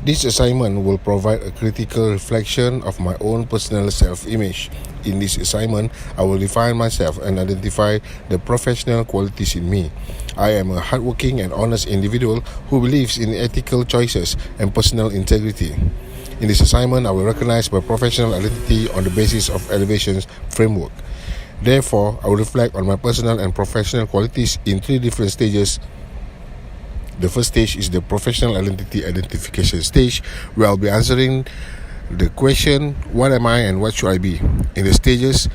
This assignment will provide a critical reflection of my own personal self-image. In this assignment, I will define myself and identify the professional qualities in me. I am a hardworking and honest individual who believes in ethical choices and personal integrity. In this assignment, I will recognize my professional identity on the basis of Elevation's framework. Therefore, I will reflect on my personal and professional qualities in 3 different stages. The first stage is the professional identity identification stage, where I'll be answering the question, what am I and what should I be? In the stages,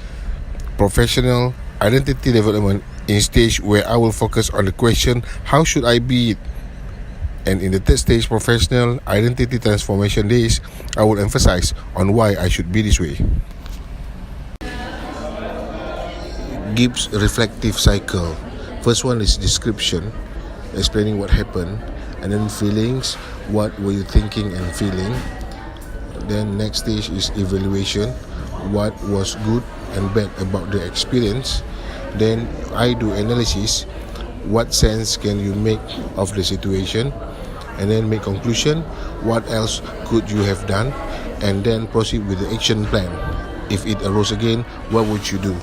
professional identity development in stage where I will focus on the question, how should I be? And in the third stage, professional identity transformation days, I will emphasize on why I should be this way. GIBBS reflective cycle. First one is description, explaining what happened, and then feelings, what were you thinking and feeling. Then next stage is evaluation, what was good and bad about the experience. Then I do analysis, what sense can you make of the situation, and then make conclusion, what else could you have done, and then proceed with the action plan. If it arose again, what would you do?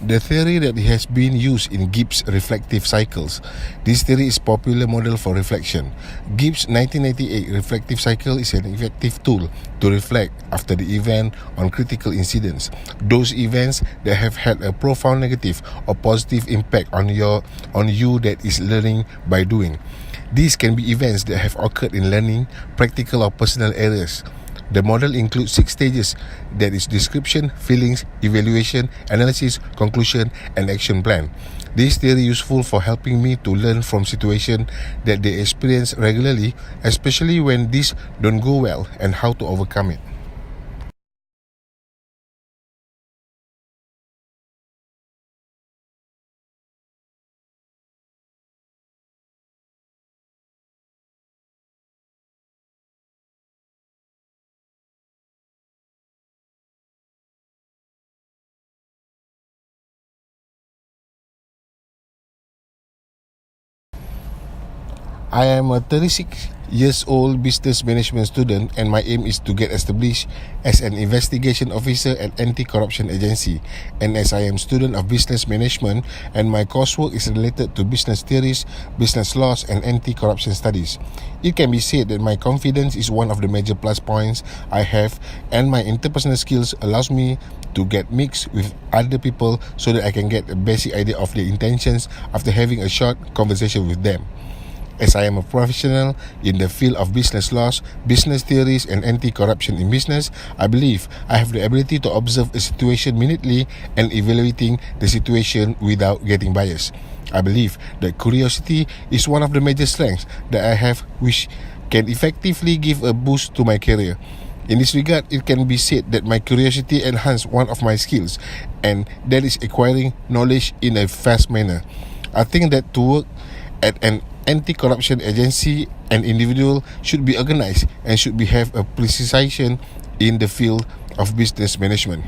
The theory that has been used in GIBBS reflective cycles. This theory is a popular model for reflection. GIBBS 1998 reflective cycle is an effective tool to reflect after the event on critical incidents. Those events that have had a profound negative or positive impact on you that is learning by doing. These can be events that have occurred in learning, practical or personal areas. The model includes 6 stages, that is description, feelings, evaluation, analysis, conclusion, and action plan. This theory is useful for helping me to learn from situations that they experience regularly, especially when these don't go well, and how to overcome it. I am a 36 years old business management student, and my aim is to get established as an investigation officer at anti-corruption agency. And as I am student of business management, and my coursework is related to business theories, business laws, and anti-corruption studies, it can be said that my confidence is one of the major plus points I have, and my interpersonal skills allows me to get mixed with other people so that I can get a basic idea of their intentions after having a short conversation with them. As I am a professional in the field of business laws, business theories, and anti-corruption in business, I believe I have the ability to observe a situation minutely and evaluating the situation without getting biased. I believe that curiosity is one of the major strengths that I have, which can effectively give a boost to my career. In this regard, it can be said that my curiosity enhanced one of my skills, and that is acquiring knowledge in a fast manner. I think that to work at an anti-corruption agency, an individual should be organized and should have a precision in the field of business management.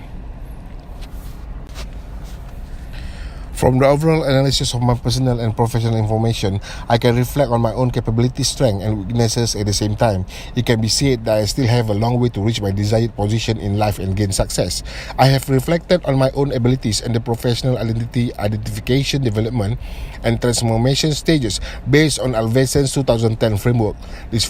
From the overall analysis of my personal and professional information, I can reflect on my own capabilities, strengths, and weaknesses at the same time. It can be said that I still have a long way to reach my desired position in life and gain success. I have reflected on my own abilities and the professional identity identification, development, and transformation stages based on Elevation's 2010 framework. This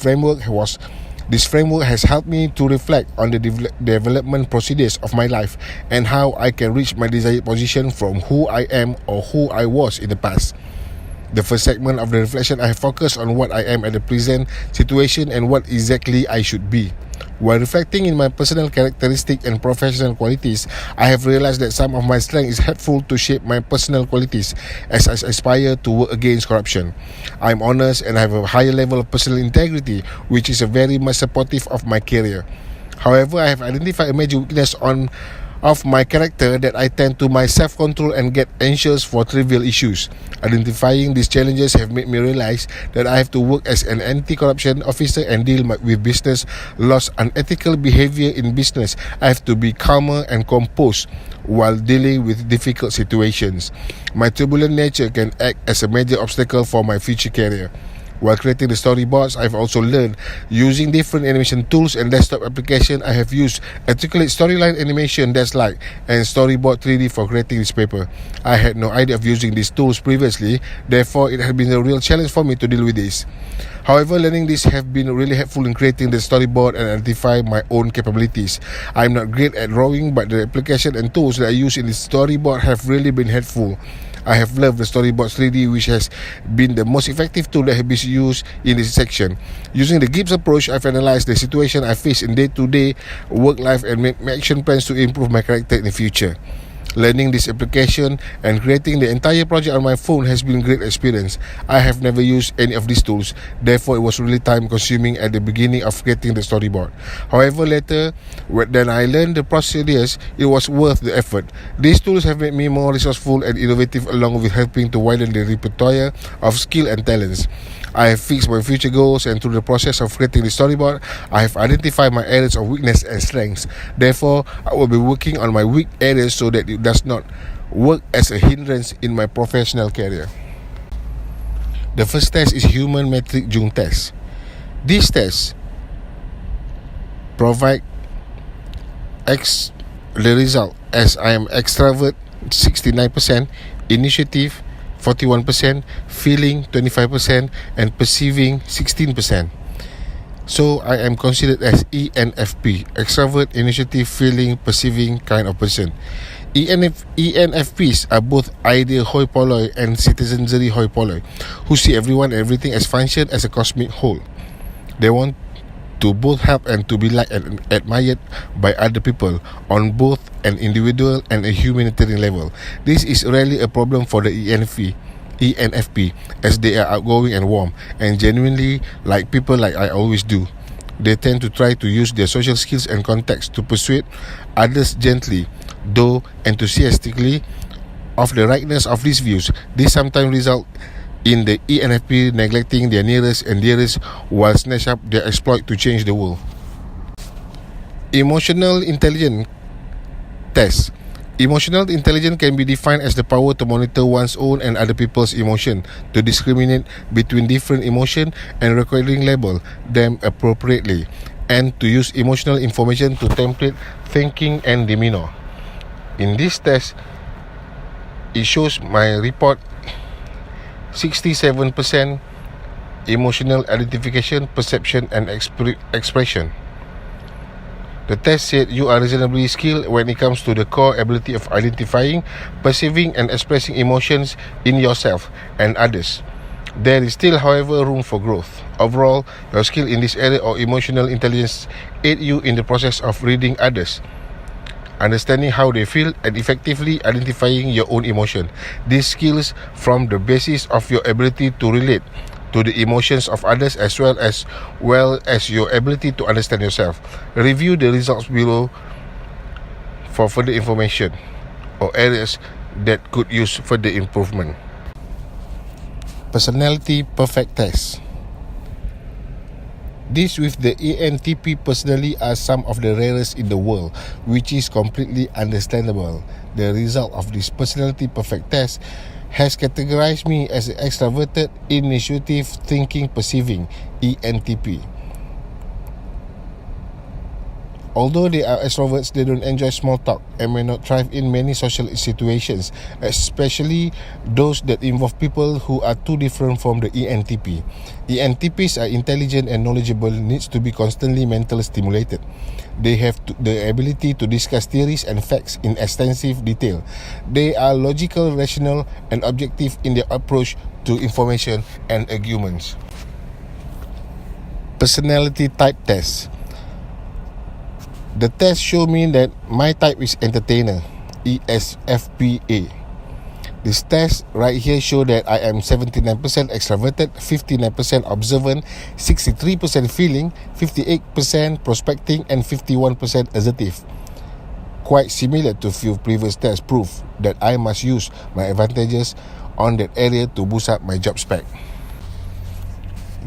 framework has helped me to reflect on the development procedures of my life and how I can reach my desired position from who I am or who I was in the past. The first segment of the reflection, I have focused on what I am at the present situation and what exactly I should be. While reflecting in my personal characteristics and professional qualities, I have realized that some of my strength is helpful to shape my personal qualities as I aspire to work against corruption. I am honest and I have a higher level of personal integrity, which is very much supportive of my career. However, I have identified a major weakness of my character that I tend to my self-control and get anxious for trivial issues. Identifying these challenges have made me realize that I have to work as an anti-corruption officer and deal with business laws, unethical behavior in business. I have to be calmer and composed while dealing with difficult situations. My turbulent nature can act as a major obstacle for my future career. While creating the storyboards, I've also learned using different animation tools and desktop application. I have used Articulate Storyline Animation, that's like, and Storyboard 3D for creating this paper. I had no idea of using these tools previously, therefore it has been a real challenge for me to deal with this. However, learning this have been really helpful in creating the storyboard and identify my own capabilities. I'm not great at drawing, but the application and tools that I use in the storyboard have really been helpful. I have loved the Storyboard 3D, which has been the most effective tool that has been used in this section. Using the GIBBS approach, I've analyzed the situation I face in day-to-day work life and made action plans to improve my character in the future. Learning this application and creating the entire project on my phone has been a great experience. I have never used any of these tools, therefore it was really time consuming at the beginning of creating the storyboard. However, later, when I learned the procedures, it was worth the effort. These tools have made me more resourceful and innovative, along with helping to widen the repertoire of skill and talents. I have fixed my future goals, and through the process of creating the storyboard, I have identified my areas of weakness and strengths. Therefore, I will be working on my weak areas so that it does not work as a hindrance in my professional career. The first test is Human Metric Jung test. This test provide the result as I am extrovert 69%, initiative 41%, feeling 25%, and perceiving 16%. So I am considered as ENFP, extrovert, initiative, feeling, perceiving kind of person. ENFPs are both ideal hoi polloi and citizenry hoi polloi, who see everyone and everything as function as a cosmic whole. They want to both help and to be liked and admired by other people on both an individual and a humanitarian level. This is rarely a problem for the ENFP, as they are outgoing and warm and genuinely like people, like I always do. They tend to try to use their social skills and contacts to persuade others gently, though enthusiastically, of the rightness of these views. This sometimes result in the ENFP neglecting their nearest and dearest while snatch up their exploit to change the world. Emotional intelligence test. Emotional intelligence can be defined as the power to monitor one's own and other people's emotion, to discriminate between different emotions and recording label them appropriately, and to use emotional information to template thinking and demeanor. In this test, it shows my report 67% emotional identification, perception, and expression. The test said you are reasonably skilled when it comes to the core ability of identifying, perceiving, and expressing emotions in yourself and others. There is still, however, room for growth. Overall, your skill in this area of emotional intelligence aid you in the process of reading others, understanding how they feel, and effectively identifying your own emotion. These skills form the basis of your ability to relate to the emotions of others, as well as your ability to understand yourself. Review the results below for further information or areas that could use further improvement. Personality Perfect Test. These with the ENTP personally are some of the rarest in the world, which is completely understandable. The result of this Personality Perfect Test has categorized me as an extroverted, initiative, thinking, perceiving ENTP. Although they are extroverts, they don't enjoy small talk and may not thrive in many social situations, especially those that involve people who are too different from the ENTP. ENTPs are intelligent and knowledgeable, needs to be constantly mentally stimulated. They have the ability to discuss theories and facts in extensive detail. They are logical, rational, and objective in their approach to information and arguments. Personality Type Test. The test showed me that my type is entertainer, ESFPA. This test right here show that I am 79% extroverted, 59% observant, 63% feeling, 58% prospecting, and 51% assertive. Quite similar to few previous tests, proof that I must use my advantages on that area to boost up my job spec.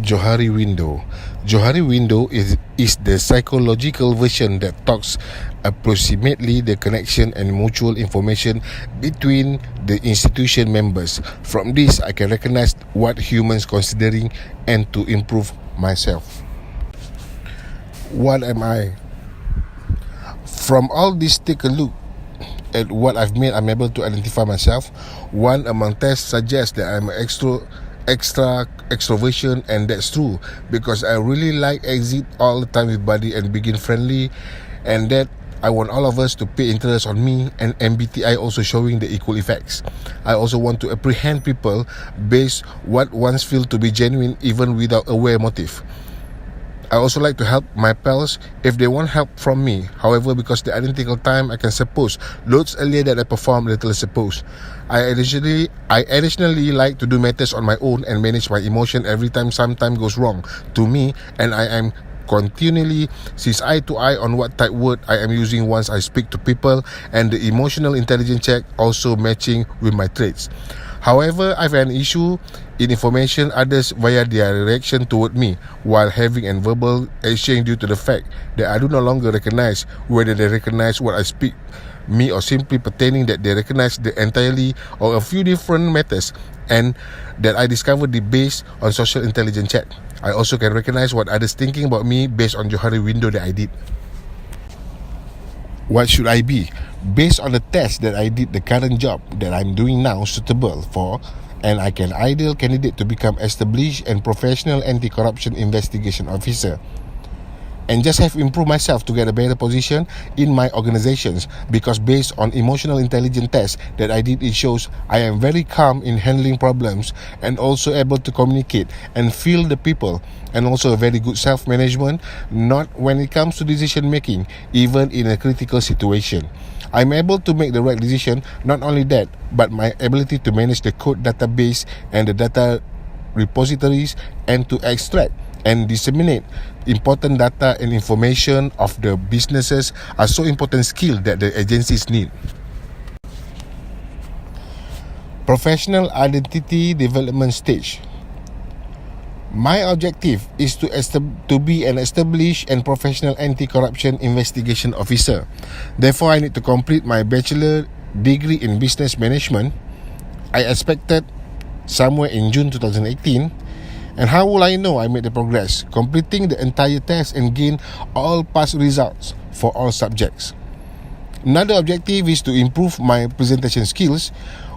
Johari window. Johari window is the psychological version that talks approximately the connection and mutual information between the institution members. From this, I can recognize what humans considering and to improve myself. What am I? From all this, take a look at what I've made. I'm able to identify myself. One among tests suggests that I'm extroversion, and that's true because I really like exit all the time with body and begin friendly, and that I want all of us to pay interest on me, and MBTI also showing the equal effects. I also want to apprehend people based what ones feel to be genuine even without aware motive. I also like to help my pals if they want help from me. However, because the identical time I can suppose loads earlier that I perform little suppose. I additionally like to do matters on my own and manage my emotion every time something goes wrong to me, and I am continually sees eye to eye on what type word I am using once I speak to people, and the emotional intelligence check also matching with my traits. However, I have an issue in information others via their reaction toward me while having a verbal exchange due to the fact that I do no longer recognize whether they recognize what I speak me or simply pertaining that they recognize the entirely or a few different matters, and that I discovered the based on social intelligence check. I also can recognize what others thinking about me based on Johari window that I did. What should I be? Based on the test that I did, the current job that I'm doing now suitable for, and I can ideal candidate to become established and professional anti-corruption investigation officer, and just have improved myself to get a better position in my organizations, because based on emotional intelligence test that I did, it shows I am very calm in handling problems and also able to communicate and feel the people, and also a very good self-management, not when it comes to decision making, even in a critical situation. I'm able to make the right decision. Not only that, but my ability to manage the code database and the data repositories, and to extract and disseminate important data and information of the businesses are so important skill that the agencies need. Professional identity development stage. My objective is to be an established and professional anti-corruption investigation officer. Therefore, I need to complete my bachelor degree in business management. I expected somewhere in June 2018. And how will I know I made the progress? Completing the entire test and gain all past results for all subjects. Another objective is to improve my presentation skills.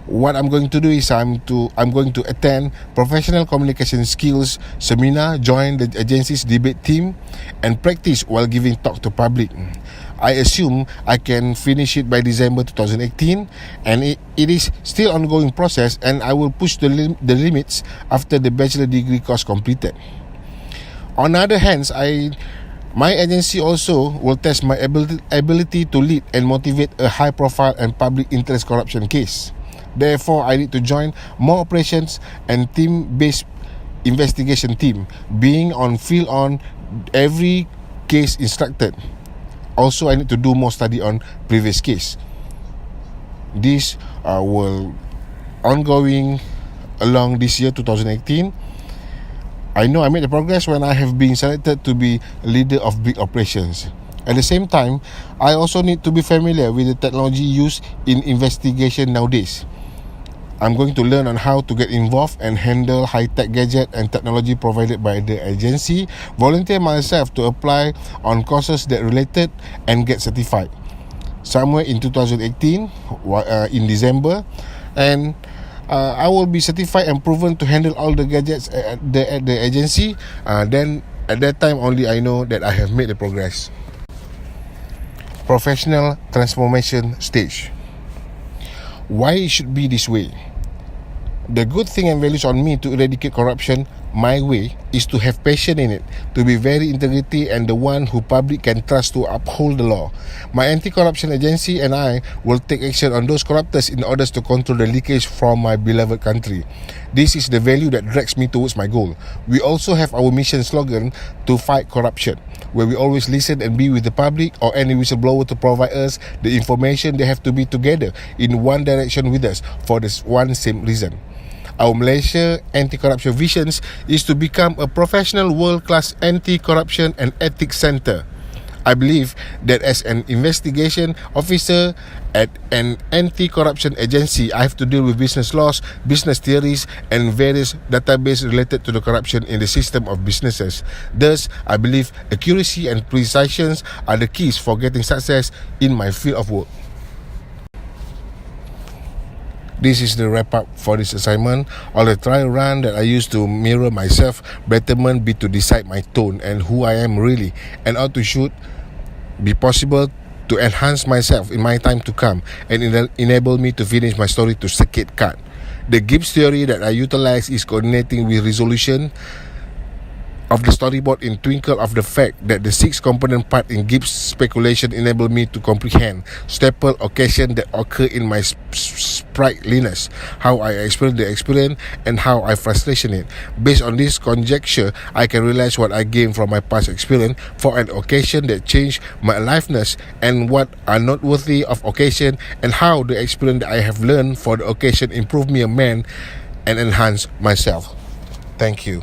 What I'm going to do is I'm going to attend professional communication skills seminar, join the agency's debate team, and practice while giving talk to public. I assume I can finish it by December 2018, and it is still ongoing process, and I will push the limits after the bachelor degree course completed. On the other hand, my agency also will test my ability to lead and motivate a high profile and public interest corruption case. Therefore, I need to join more operations and team-based investigation team, being on field on every case instructed. Also, I need to do more study on previous case. This will ongoing along this year 2018. I know I made the progress when I have been selected to be leader of big operations. At the same time, I also need to be familiar with the technology used in investigation nowadays. I'm going to learn on how to get involved and handle high-tech gadget and technology provided by the agency, volunteer myself to apply on courses that related and get certified. Somewhere in 2018, in December, and I will be certified and proven to handle all the gadgets at the agency. Then at that time only I know that I have made the progress. Professional transformation stage. Why it should be this way? The good thing and values on me to eradicate corruption my way is to have passion in it, to be very integrity and the one who public can trust to uphold the law. My anti-corruption agency and I will take action on those corruptors in order to control the leakage from my beloved country. This is the value that drags me towards my goal. We also have our mission slogan to fight corruption, where we always listen and be with the public or any whistleblower to provide us the information. They have to be together in one direction with us for this one same reason. Our Malaysia anti-corruption visions is to become a professional world-class anti-corruption and ethics center. I believe that as an investigation officer at an anti-corruption agency, I have to deal with business laws, business theories, and various databases related to the corruption in the system of businesses. Thus, I believe accuracy and precision are the keys for getting success in my field of work. This is the wrap up for this assignment. On the trial run that I used to mirror myself, betterment be to decide my tone and who I am really, and how to should be possible to enhance myself in my time to come and enable me to finish my story to circuit cut. The GIBBS theory that I utilize is coordinating with resolution of the storyboard in twinkle of the fact that the 6 component part in GIBBS speculation enable me to comprehend staple occasion that occur in my sprightliness, how I experience the experience and how I frustration it. Based on this conjecture, I can realize what I gained from my past experience for an occasion that changed my aliveness and what are noteworthy of occasion and how the experience that I have learned for the occasion improve me a man and enhance myself. Thank you.